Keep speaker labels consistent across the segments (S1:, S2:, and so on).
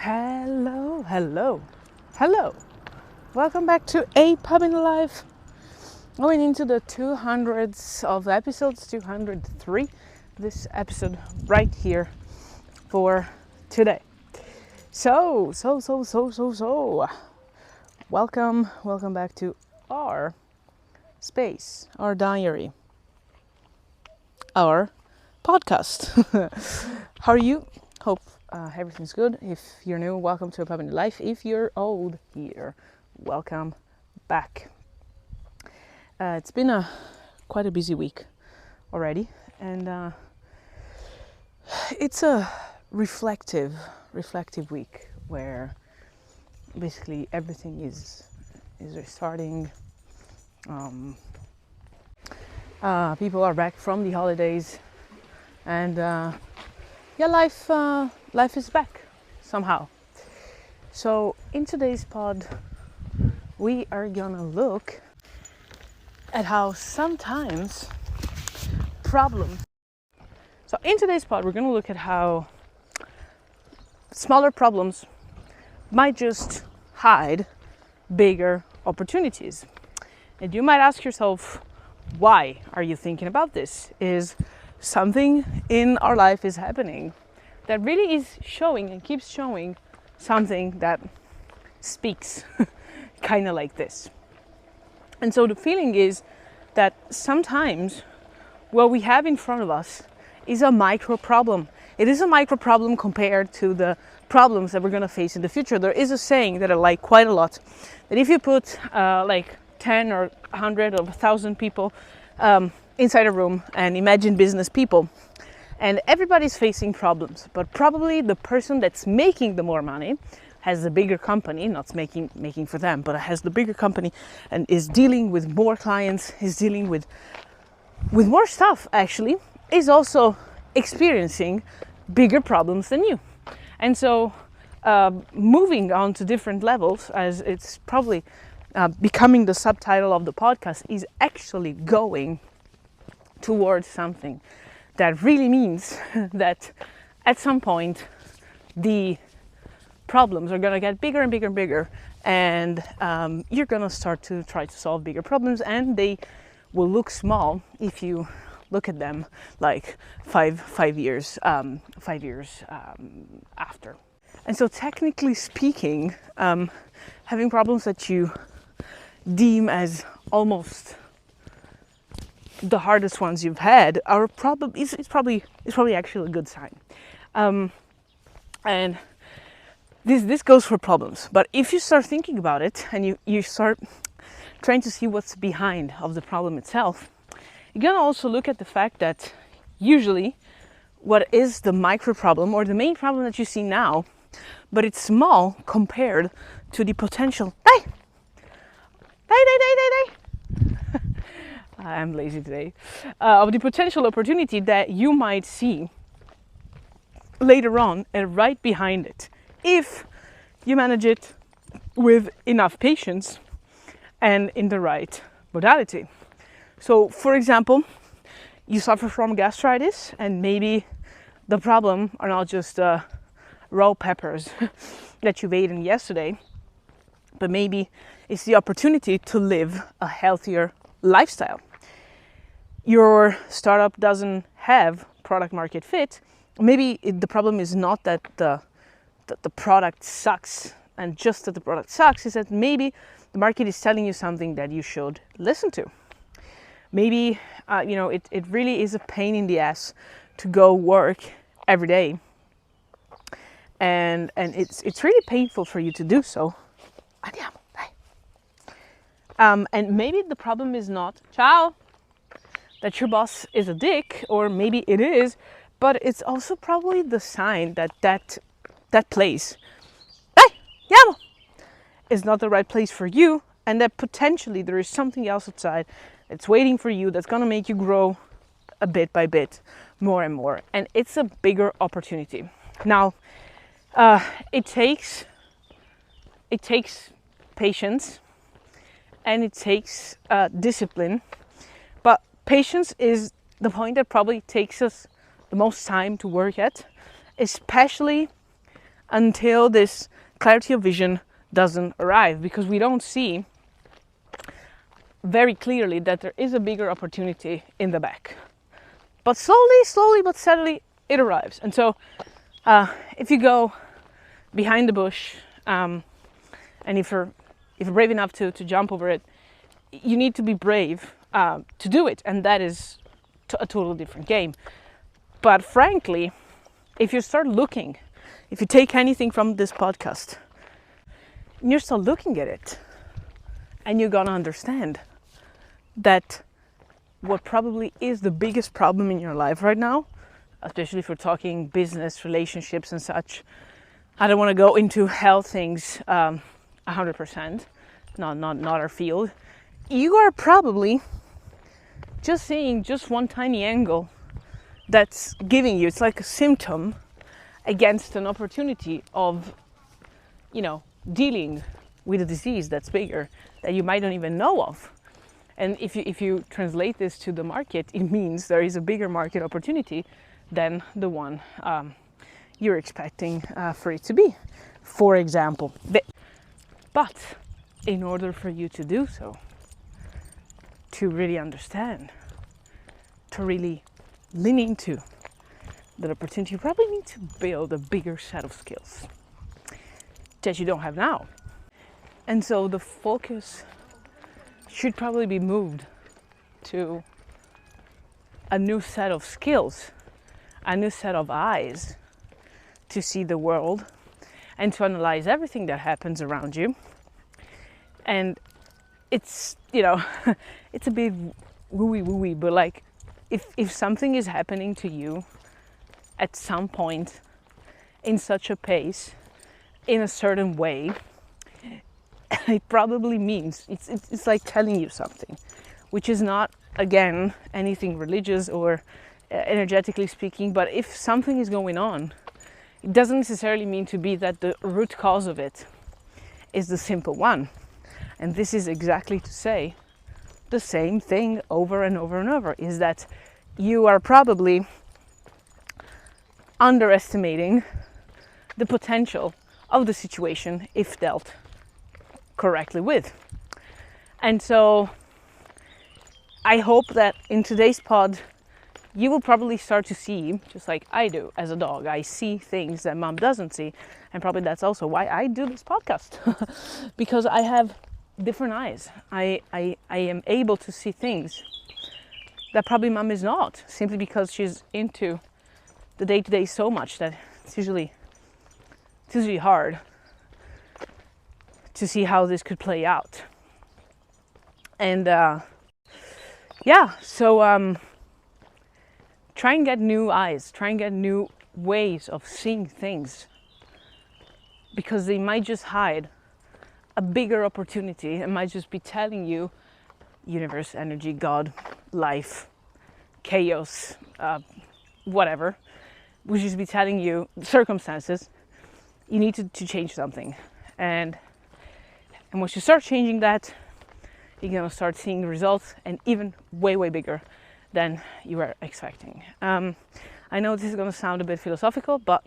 S1: Hello, hello, hello. Welcome back to a Pub in the Life. Going into the 200s of episodes, 203. This episode right here for today. So. Welcome back to our space, our diary, our podcast. How are you? Hope everything's good. If you're new, welcome to a Pub in the Life. If you're old here, welcome back. It's been quite a busy week already, and it's a reflective week where basically everything is restarting. People are back from the holidays, and life is back somehow. So in today's pod, we are gonna look at how sometimes in today's pod, we're gonna look at how smaller problems might just hide bigger opportunities. And you might ask yourself, why are you thinking about this? Is something in our life is happening that really is showing and keeps showing something that speaks kind of like this. And so the feeling is that sometimes what we have in front of us is a micro problem. It is a micro problem compared to the problems that we're going to face in the future. There is a saying that I like quite a lot, that if you put like 10 or 100 or 1,000 people inside a room and imagine business people, and everybody's facing problems, but probably the person that's making the more money has the bigger company, not making for them, but has the bigger company and is dealing with more clients, is dealing with more stuff actually, is also experiencing bigger problems than you. And so moving on to different levels, as it's probably becoming the subtitle of the podcast, is actually going towards something that really means that at some point the problems are going to get bigger and bigger and bigger, and you're going to start to try to solve bigger problems, and they will look small if you look at them like five years after. And so technically speaking, having problems that you deem as almost the hardest ones you've had are probably actually a good sign. And this goes for problems. But if you start thinking about it and you start trying to see what's behind of the problem itself, you're gonna also look at the fact that usually what is the micro problem or the main problem that you see now, but it's small compared to the potential. I'm lazy today. Of the potential opportunity that you might see later on and right behind it, if you manage it with enough patience and in the right modality. So, for example, you suffer from gastritis, and maybe the problem are not just raw peppers that you've eaten yesterday, but maybe it's the opportunity to live a healthier lifestyle. Your startup doesn't have product market fit. Maybe the problem is not that the product sucks, and just that the product sucks, is that maybe the market is telling you something that you should listen to. Maybe it really is a pain in the ass to go work every day, and it's really painful for you to do so. And maybe the problem is not that your boss is a dick, or maybe it is, but it's also probably the sign that place is not the right place for you, and that potentially there is something else outside that's waiting for you, that's gonna make you grow a bit by bit, more and more, and it's a bigger opportunity. Now, it takes patience, and it takes discipline, but patience is the point that probably takes us the most time to work at, especially until this clarity of vision doesn't arrive, because we don't see very clearly that there is a bigger opportunity in the back. But slowly but steadily it arrives. And so if you go behind the bush, and if you're brave enough to jump over it, you need to be brave to do it, and that is a totally different game. But frankly, if you start looking, if you take anything from this podcast, and you start looking at it, and you're gonna understand that what probably is the biggest problem in your life right now, especially if we're talking business, relationships and such. I don't want to go into health things 100%, not our field. You are probably just seeing just one tiny angle that's giving you, it's like a symptom against an opportunity of, dealing with a disease that's bigger that you might not even know of. And if you translate this to the market, it means there is a bigger market opportunity than the one you're expecting for it to be, for example. But in order for you to do so, to really understand, to really lean into that opportunity, you probably need to build a bigger set of skills that you don't have now. And so the focus should probably be moved to a new set of skills, a new set of eyes to see the world and to analyze everything that happens around you. And it's, it's a bit wooey, but like if something is happening to you at some point in such a pace, in a certain way, it probably means it's like telling you something, which is not, again, anything religious or energetically speaking. But if something is going on, it doesn't necessarily mean to be that the root cause of it is the simple one. And this is exactly to say the same thing over and over and over, is that you are probably underestimating the potential of the situation if dealt correctly with. And so I hope that in today's pod you will probably start to see, just like I do as a dog, I see things that mom doesn't see. And probably that's also why I do this podcast, because I have different eyes. I am able to see things that probably mom is not, simply because she's into the day-to-day so much that it's usually hard to see how this could play out. And so try and get new eyes, try and get new ways of seeing things, because they might just hide a bigger opportunity. It might just be telling you, universe, energy, God, life, chaos, whatever, would just be telling you, circumstances, you need to change something. And once you start changing that, you're gonna start seeing the results, and even way bigger than you were expecting. I know this is gonna sound a bit philosophical, but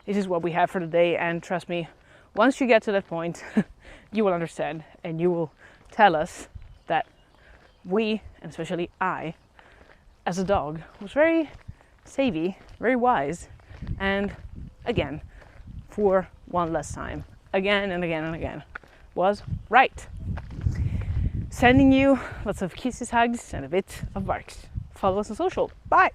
S1: this is what we have for the day. And trust me, once you get to that point, you will understand, and you will tell us that we, and especially I, as a dog, was very savvy, very wise, and again, for one last time, again and again, was right. Sending you lots of kisses, hugs, and a bit of barks. Follow us on social. Bye!